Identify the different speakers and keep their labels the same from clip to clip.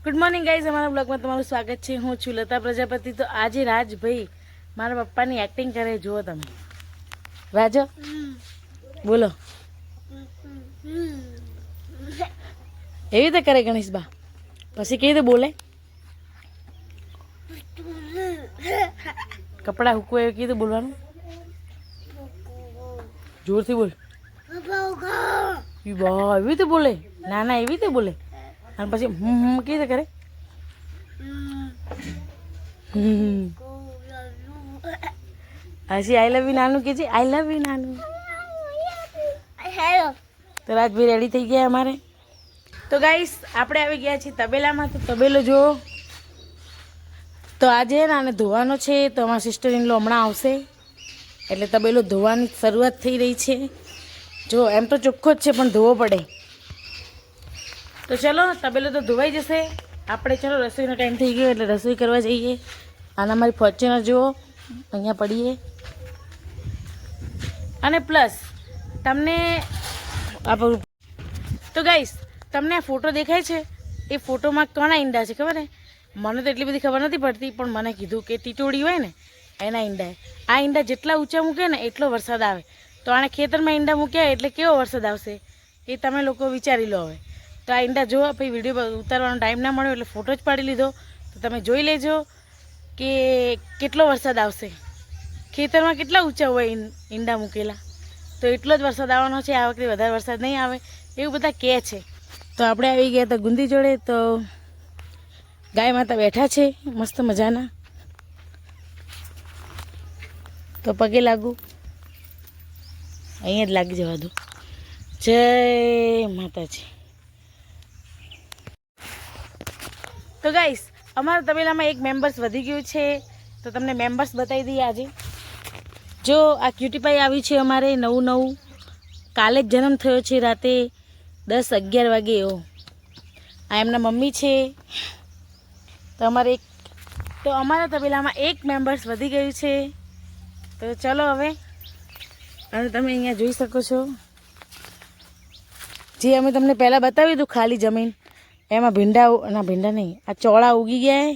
Speaker 1: Good morning guys, हमारा blog में તમારું સ્વાગત છે। હું છું લતા પ્રજાપતિ। તો આજે રાજભાઈ મારા પપ્પાની એક્ટિંગ કરે, જુઓ તમે। રાજો બોલો, એવી રીતે કરે ગણેશ બા, પછી કેવી રીતે બોલે? કપડા હુકવે એવી કેવી રીતે બોલવાનું? જોરથી બોલ। એવી રીતે બોલે? ના ના, એવી રીતે બોલે। અને પછી કેવી રીતે કરે? હજી આઈ લવ યુ નાનું કે છે, આઈ લવ યુ નાનું। તો રાજભાઈ રેડી થઈ ગયા અમારે। તો ગાઈસ આપણે આવી ગયા છીએ તબેલામાં। તો તબેલો જો, તો આજે ને આને ધોવાનો છે। તો અમારા સિસ્ટર ઇન લો હમણાં આવશે એટલે તબેલો ધોવાની શરૂઆત થઈ રહી છે। જો એમ તો ચોખ્ખો જ છે પણ ધોવો પડે। તો ચલો, તબેલો તો ધોવાઈ જશે। આપણે ચલો રસોઈનો ટાઈમ થઈ ગયો એટલે રસોઈ કરવા જઈએ। આના મારી ફોર્ચ્યુનર જુઓ અહીંયા પડીએ। અને પ્લસ તમને આપણું તો ગાઈસ, તમને આ ફોટો દેખાય છે, એ ફોટોમાં કોના ઈંડા છે ખબર હે? મને તો એટલી બધી ખબર નથી પડતી, પણ મને કીધું કે ટીટોડી હોય ને એના ઈંડા। આ ઈંડા જેટલા ઊંચા મૂકે ને એટલો વરસાદ આવે। તો આને ખેતરમાં ઈંડા મૂક્યા એટલે કેવો વરસાદ આવશે એ તમે લોકો વિચારી લો હવે। તો આ ઈંડા જોવા, પછી વિડીયો ઉતારવાનો ટાઈમ ના મળ્યો એટલે ફોટો જ પાડી લીધો। તો તમે જોઈ લેજો કે કેટલો વરસાદ આવશે। ખેતરમાં કેટલા ઊંચા હોય ઈંડા મૂકેલા, તો એટલો જ વરસાદ આવવાનો છે। આ વખતે વધારે વરસાદ નહીં આવે એવું બધા કહે છે। તો આપણે આવી ગયા હતા ગુંદી જોડે। તો ગાય માતા બેઠા છે મસ્ત મજાના। તો પગે લાગુ, અહીંયા જ લાગી જવા દો। જય માતાજી। તો ગાઈસ, અમારા તબેલામાં એક મેમ્બર્સ વધી ગયું છે। તો તમને મેમ્બર્સ બતાવી દઈએ આજે। જો આ ક્યુટીપાઈ આવ્યું છે અમારે નવું। કાલે જ જન્મ થયો છે, રાતે 10-11 વાગે એવો। આ એમના મમ્મી છે। તો અમારા તબેલામાં એક મેમ્બર્સ વધી ગયું છે। તો ચલો હવે, અને તમે અહીંયા જોઈ શકો છો જે અમે તમને પહેલાં બતાવ્યું હતું ખાલી જમીન, એમાં ભીંડા નહીં, આ ચોળા ઉગી ગયા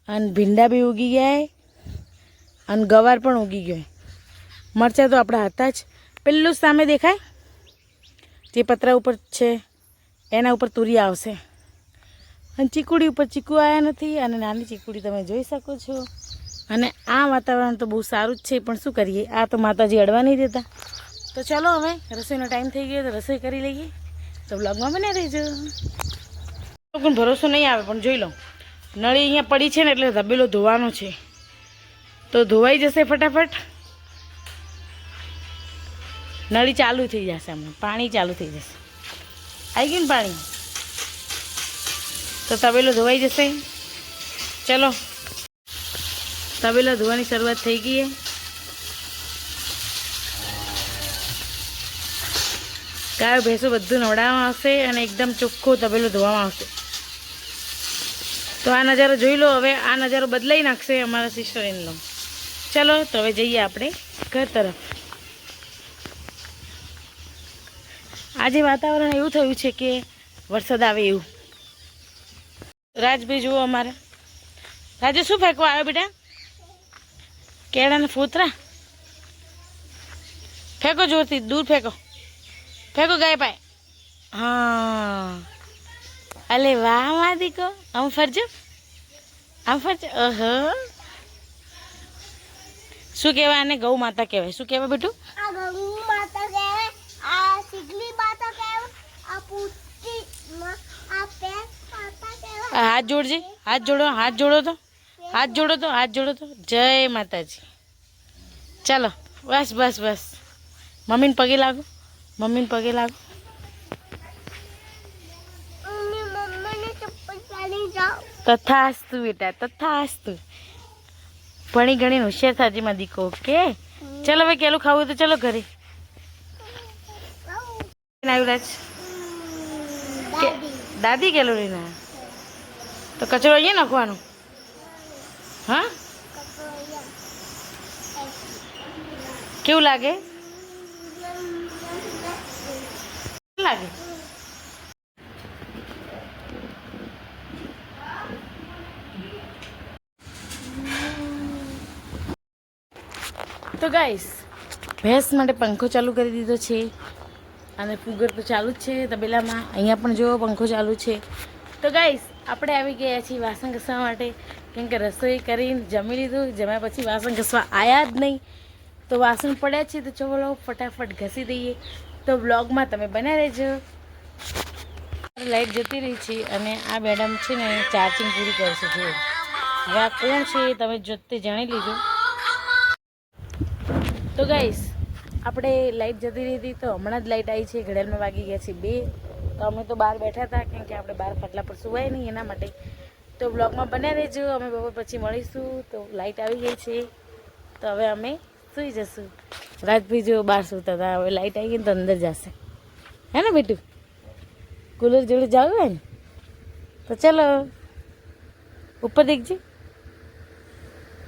Speaker 1: અને ભીંડા બી ઉગી ગયા અને ગવાર પણ ઉગી ગયો। મરચાં તો આપણા હતા જ। પેલું સામે દેખાય જે પતરા ઉપર છે એના ઉપર તુરી આવશે। અને ચીકુડી ઉપર ચીકુ આવ્યા નથી, અને નાની ચીકુડી તમે જોઈ શકો છો। અને આ વાતાવરણ તો બહુ સારું જ છે, પણ શું કરીએ, આ તો માતાજી અડવા નહીં દેતા। તો ચલો હવે રસોઈનો ટાઈમ થઈ ગયો, તો રસોઈ કરી લઈએ। તો બ્લોગમાં બને રહેજો। પણ ભરોસો નહીં આવે, પણ જોઈ લો, નળી અહીંયા પડી છે ને એટલે તબેલો ધોવાનો છે। તો ધોવાઈ જશે ફટાફટ। નળી ચાલુ થઈ જશે, હમણાં પાણી ચાલુ થઈ જશે। આવી ગયું ને પાણી, તો તબેલો ધોવાઈ જશે। ચલો, તબેલો ધોવાની શરૂઆત થઈ ગઈ છે। ગાયો ભેંસો બધું નવડાવવામાં આવશે અને એકદમ ચોખ્ખો તબેલો ધોવામાં આવશે। તો આ નજારો જોઈ લો। હવે આ નજારો બદલાઈ નાખશે અમારા સિસ્ટર ઇન લો। ચલો, તો હવે જઈએ આપણે ઘર તરફ। આજે વાતાવરણ એવું થયું છે કે વરસાદ આવે એવું। રાજભાઈ જુઓ અમારા। રાજે શું ફેંકવા આવ્યો બેટા? કેળાના ફોતરા ફેંકો, જોરથી દૂર ફેંકો, ફેંકો ગાય પાય। હા, અલે વાહ વાહ દીકો, આમ ફરજો, આમ ફરજો। ઓહો, શું કહેવાય આને? ગૌ માતા કહેવાય। શું કહેવાય બેટું? હાથ જોડજે, હાથ જોડો, હાથ જોડો તો, હાથ જોડો તો, હાથ જોડો તો। જય માતાજી। ચાલો, બસ બસ બસ, મમ્મીને પગે લાગો, મમ્મીને પગે લાગો। તથાસ્તુ બેટા, તથાસ્તુ। ભણી ગણીને હોશિયાર થાજી માં દીકો। ઓકે, ચલો ભાઈ, કેલું ખાવું તો ચલો ઘરે। આવ્યું રાજ? દાદી કેલું લઈને આવ્યા? તો કચરો અહીંયા નાખવાનો? હા, કેવું લાગે? લાગે તો ગાઈસ ભેંસ માટે પંખો ચાલુ કરી દીધો છે અને ફુગર તો ચાલુ જ છે તબેલામાં. અહીંયા પણ જો પંખો ચાલુ છે. તો ગાઈસ આપણે આવી ગયા છીએ વાસણ ઘસવા માટે, કેમ કે રસોઈ કરીને જમી લીધું. જમ્યા પછી વાસણ ઘસવા આવ્યા જ નહીં, તો વાસણ પડ્યા છે. તો ચલો ફટાફટ ઘસી દઈએ. તો બ્લોગમાં તમે બન્યા રહેજો. લાઈટ જતી રહી છે અને આ મેડમ છે ને ચાર્જિંગ પૂરી કરશે. જો હવે આ કોણ છે તમે જોતે જાણી લીધો. તો ગાઈસ આપણે લાઈટ જતી રહી હતી, તો હમણાં જ લાઈટ આવી છે. ઘડિયાળમાં વાગી ગયા છે 2. તો અમે તો બહાર બેઠા હતા, કેમ કે આપણે બહાર ખાટલા પર સુવાય નહીં એના માટે. તો બ્લોગમાં બન્યા રહેજો. અમે બપોર પછી મળીશું. તો લાઈટ આવી ગઈ છે, તો હવે અમે સૂઈ જશું. રાજભાઈ જો બહાર સૂતા હતા, હવે લાઈટ આવી ગઈ ને તો અંદર જશે. હે ને બેટું? કુલર જોડે જવું હોય ને તો ચલો ઉપર દેખજો.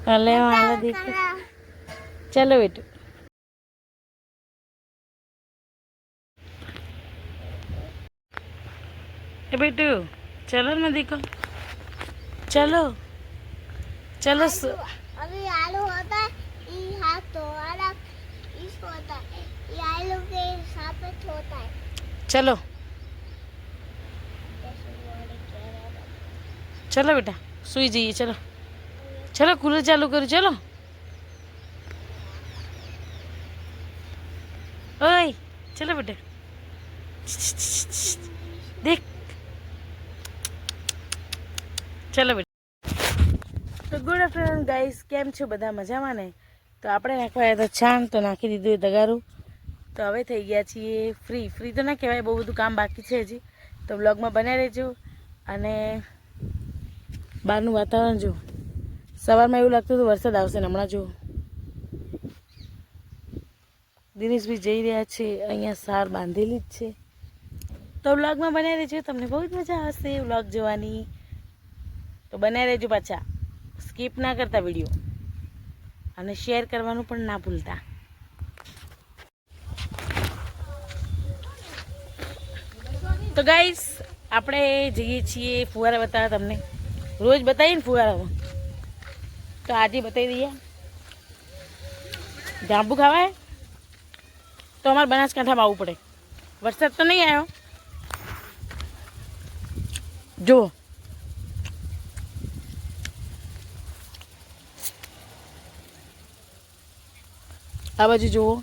Speaker 1: હાલે હાલે દેખ. ચલો બેટું. ए बेटू चलो ना देखो. चलो चलो.
Speaker 2: अभी आलू होता है, ये हाथ तो अलग इस होता है, ये आलू के साथ होता है.
Speaker 1: चलो चलो बेटा सुई जाइए. चलो चलो कूलर चालू करो. चलो ओए चलो बेटा देख. ચલો બેટા. તો ગુડ આફ્ટરનૂન ગાઈસ, કેમ છો બધા? મજામાં ને? તો આપણે નાખવા આવ્યા તો છાણ, તો નાખી દીધું એ તગારું. તો હવે થઈ ગયા છીએ ફ્રી તો ના કહેવાય, બહુ બધું કામ બાકી છે હજી. તો બ્લોગમાં બન્યા રહેજો. અને બહારનું વાતાવરણ જો, સવારમાં એવું લાગતું હતું વરસાદ આવશે ને હમણાં જો દિનેશભાઈ જઈ રહ્યા છે. અહીંયા સાર બાંધેલી જ છે. તો વ્લોગમાં બન્યા રહેજો, તમને બહુ જ મજા આવશે વ્લોગ જોવાની. તો બન્યા રહેજો, પાછા સ્કીપ ના કરતા વિડીયો, અને શેર કરવાનું પણ ના ભૂલતા. તો ગાઈસ આપણે જઈએ છીએ ફુવારા બતાવવા. તમને રોજ બતાવીએ ને ફુવારામાં, તો આજે બતાવી દઈએ. જાંબુ ખાવાય તો અમારે બનાસકાંઠામાં આવવું પડે. વરસાદ તો નહીં આવ્યો જો. આ બાજુ જુઓ.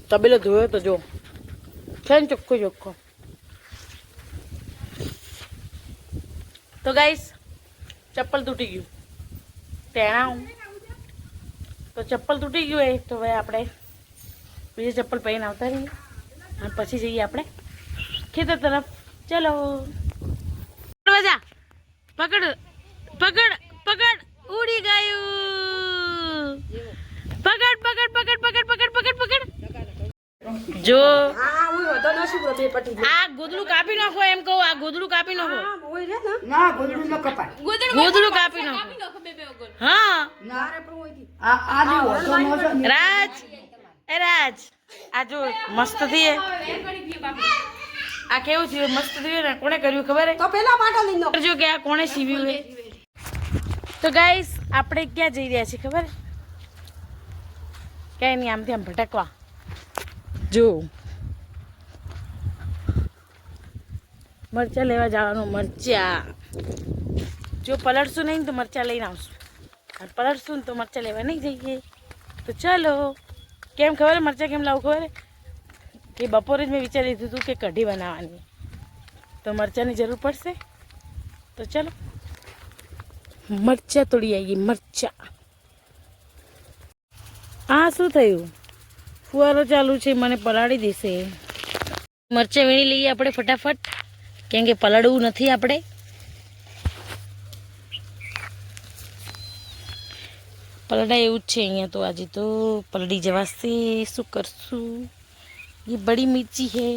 Speaker 1: તબેલો ધોયો તો જો છે ને ચોખ્ખો ચોખ્ખો. તો ગાઈસ ચપ્પલ તૂટી ગયું તેણા, તો ચપ્પલ તૂટી ગયું એ તો હવે આપણે બીજે ચપ્પલ પહેરીને આવતા રહીએ અને પછી જઈએ આપણે ખેતર તરફ. ચલો જા, પકડ પકડ પકડ. ઉડી ગયું. પકડ પકડ પકડ પકડ પકડ પકડ પકડ. જો આ ગોદડું કાપી નાખો એમ કહું. આ ગોદડું કાપી નાખો. ગોદડું કાપી નાખો. હા રાજ, એ રાજ આ જો મસ્ત થઈએ. આ કેવું થયું? મસ્ત થયું ને. કોણે કર્યું ખબર હે? તો પેલા પાટો લઈ લો જો કે આ કોણે સીવ્યું હે. તો ગાઈસ આપણે ક્યાં જઈ રહ્યા છીએ ખબર? ક્યાંય નહીં, આમથી આમ ભટકવા. જો મરચાં લેવા જવાનું. મરચાં જો પલળશું નહીં તો મરચાં લઈને આવશું, અને પલળશું ને તો મરચાં લેવા નહીં જઈએ. તો ચાલો. કેમ ખબર? મરચાં કેમ લાવું ખબર? કે બપોરે જ મેં વિચારી લીધું હતું કે કઢી બનાવવાની, તો મરચાંની જરૂર પડશે. તો ચાલો મરચાં તોડી આવીએ. મરચાં. આ શું થયું? ફુવારો ચાલુ છે, મને પલાળી દેશે. મરચાં વીણી લઈએ આપણે ફટાફટ, કેમ કે પલાળવું નથી આપણે. પલડાય એવું જ છે અહીંયા. તો આજે તો પલળી જવાશે. શું કરશું? ये बड़ी मिर्ची है,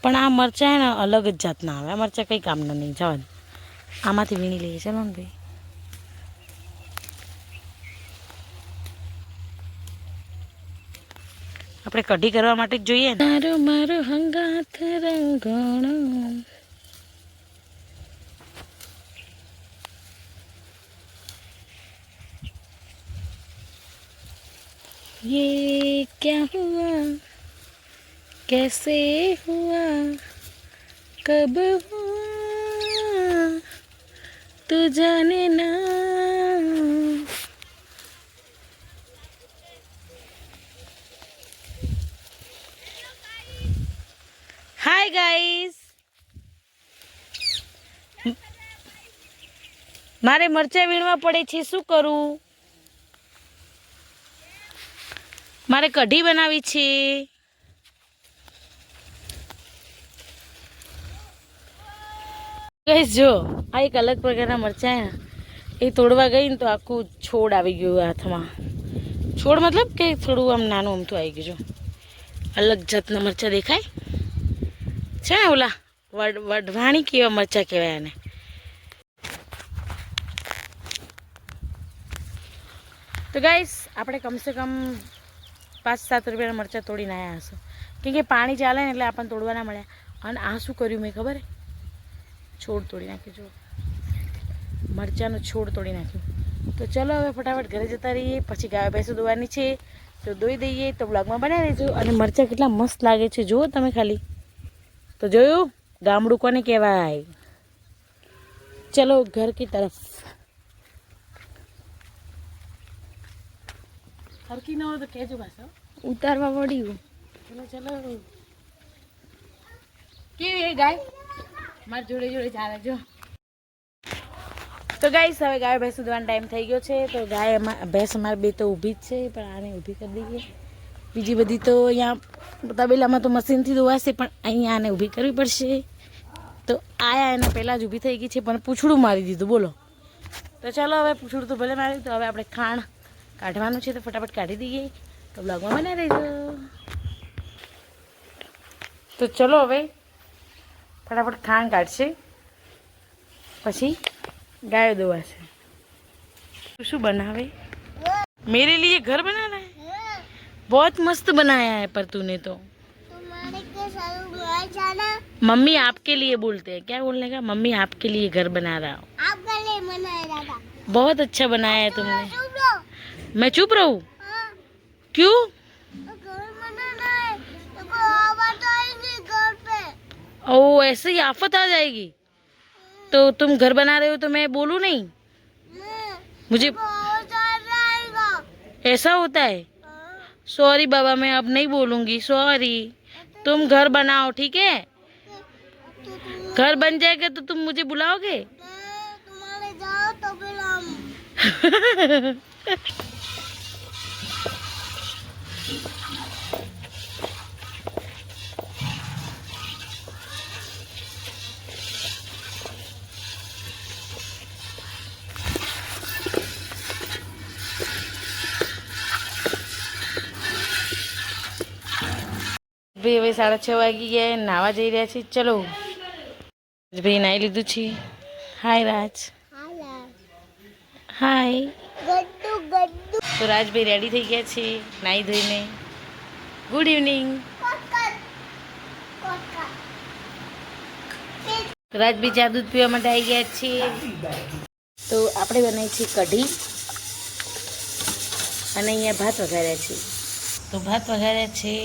Speaker 1: પણ આ મરચાં હે ને અલગ જ જાતના આવે. આ મરચાં કંઈ કામના નહીં. જવા દે, આમાંથી વીણી લઈએ. ચાલો ને ભાઈ. આપણે કઢી કરવા માટે જ જોઈએ ને. મારો મારો હંગાથ રંગણો. ये क्या हुआ कैसे हुआ कब हुआ तू जाने ना. हाय गाइस, મારે મરચાં વીણવા પડે છે, શું કરું? મારે કઢી બનાવી છે. ગાઈસ જો આ એક અલગ પ્રકારના મરચાં એ તોડવા ગઈ ને તો આખું છોડ આવી ગયું હાથમાં. છોડ મતલબ કે થોડું આમ નાનું અમથું આવી ગયું. અલગ જાતના મરચાં દેખાય છે ને, ઓલા વઢવાણી કેવા મરચાં કહેવાય એને. તો ગાઈસ આપણે કમસે કમ 5-7 રૂપિયાના મરચાં તોડીને આવ્યા હશું, કેમ કે પાણી ચાલે ને એટલે આપણને તોડવા ના મળ્યા. અને આ શું કર્યું મેં ખબર? છોડ તોડી નાખ્યું. જો મરચાંનો છોડ તોડી નાખ્યું. તો ચલો હવે ફટાફટ ઘરે જતા રહીએ, પછી ગાય ભેંસો દોવાની છે તો દોઈ દઈએ. તો બ્લોગમાં બનાવી દેજો. અને મરચાં કેટલા મસ્ત લાગે છે જુઓ તમે ખાલી. તો જોયું ગામડું કોને કહેવાય. ચલો ઘર કી તરફ. હરકી ન હોય તો કહેજો પાછો, ઉતારવા પડ્યું. ચલો ચલો. કેવી એ ગાય મારી જોડે જોડે ચાલે જો. તો ગાઈસ હવે ગાય ભેંસ દોવાનો ટાઈમ થઈ ગયો છે. તો ગાય ભેંસ અમારે બે તો ઊભી જ છે, પણ આને ઊભી કરી દઈએ. બીજી બધી તો અહીંયા તબેલામાં તો મશીનથી દોવાશે, પણ અહીંયા આને ઊભી કરવી પડશે. તો આયા એના પહેલાં જ ઊભી થઈ ગઈ છે, પણ પૂંછડું મારી દીધું. બોલો. તો ચાલો હવે પૂંછડું તો ભલે માર્યું, તો હવે આપણે ખાણ કાઢવાનું છે તો ફટાફટ કાઢી દઈએ. તો બ્લોગમાં બનાવી દેજો. તો ચલો હવે फटाफट खान काट से पछी गाय दुआसे. शू बनावे? मेरे लिए घर बनाना है. बहुत मस्त बनाया है, पर तूने तो मम्मी आपके लिए बोलते हैं. क्या बोलने का? मम्मी आपके लिए घर बना रहा हूँ. आपके लिए बनाया था. बहुत अच्छा बनाया है तुमने. मैं चुप रहूँ? क्यों? ओ ऐसे ही आफत आ जाएगी. तो तुम घर बना रहे हो तो मैं बोलूँ नहीं? मुझे ऐसा होता है. सॉरी बाबा, मैं अब नहीं बोलूँगी. सॉरी. तुम घर बनाओ, ठीक है? घर बन जाएगा तो तुम मुझे बुलाओगे? तुम्हारे जाओ तो बुलाऊं. ભાઈ હવે 6:30 વાગી ગયા, નાવા જઈ રહ્યા છે. ચલો ભાઈ નાઈ લીધું છે. હાય રાજ. હાય. તો રાજભાઈ રેડી થઈ ગયા છે નાઈ ધોઈને. Good evening. રાજભાઈ ચા દૂધ પીવા માટે આવી ગયા છે. તો આપણે બનાવી છે કઢી અને અહીંયા ભાત વઘાર્યા છે. તો ભાત વઘાર્યા છે.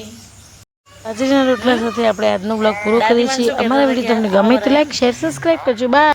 Speaker 1: આજના રોટલા સાથે આપણે આજનો બ્લોગ પૂરો કરીએ છીએ. અમારા વિડીયો તમને ગમે તો લાઈક, શેર, સબસ્ક્રાઈબ કરજો. બાય.